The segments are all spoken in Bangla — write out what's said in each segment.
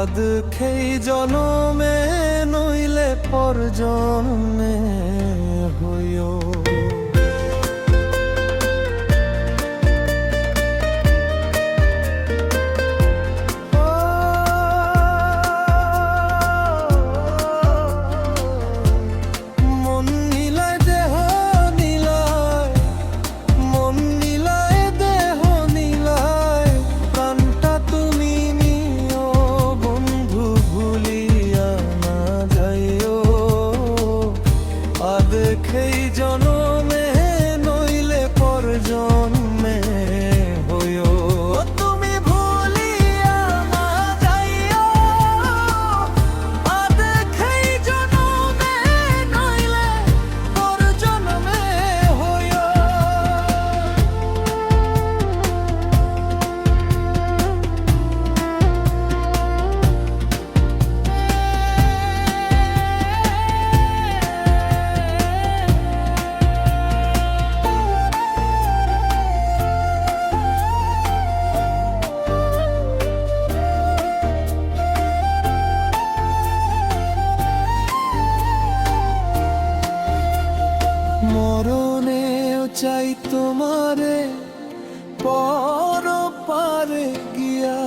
আদখেই জনমে নইলে পর জন্মে হইও। আদখেই জনমে নইলে পর জন্মে হইও। তুমি ভুলিয়া না যাইও, আদখেই জনমে নইলে পর জন্মে হইও। মরণেও চাই তোমারে পর পারে গিয়া,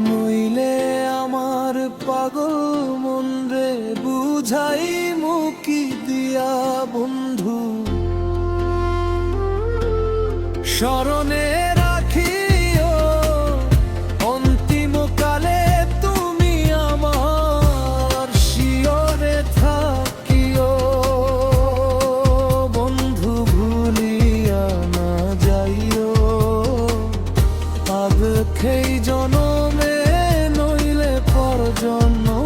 নইলে আমার পাগল মন রে বুঝাই মুকি দিয়া। বন্ধু স্মরণে রাখিও অন্তিম কালে তুমি আমার শিয়রে থাকিও। বন্ধু ভুলিয়া না যাইও, আদখেই জনমে নইলে পর জন্মে।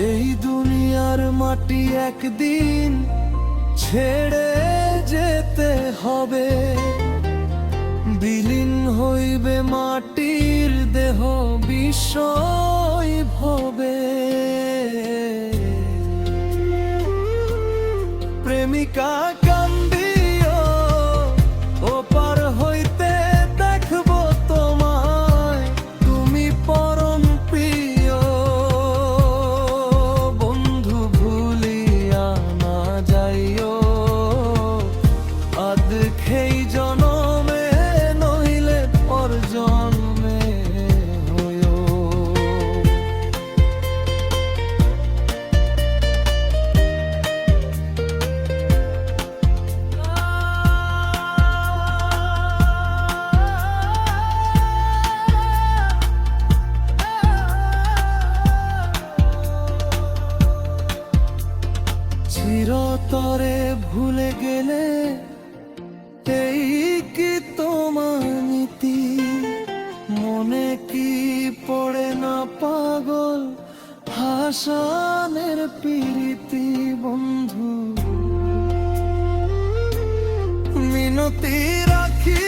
এই দুনিয়ার মাটি একদিন ছেড়ে যেতে হবে, বিলীন হইবে মাটির দেহ বিষয় ভবে। প্রেমিকা কান্দিও ওপার হইতে দেখবো তোমায়, তুমি পরম প্রিয়। বন্ধু ভুলিয়া না যাইও, আদখেই জনমে নইলে পর জন্মে হইও। চিরতরে ভুলে গেলে এই কি তোমার নীতি, মনে কি পড়ে না পাগল হাসানের প্রীতি। বন্ধু মিনতি রাখি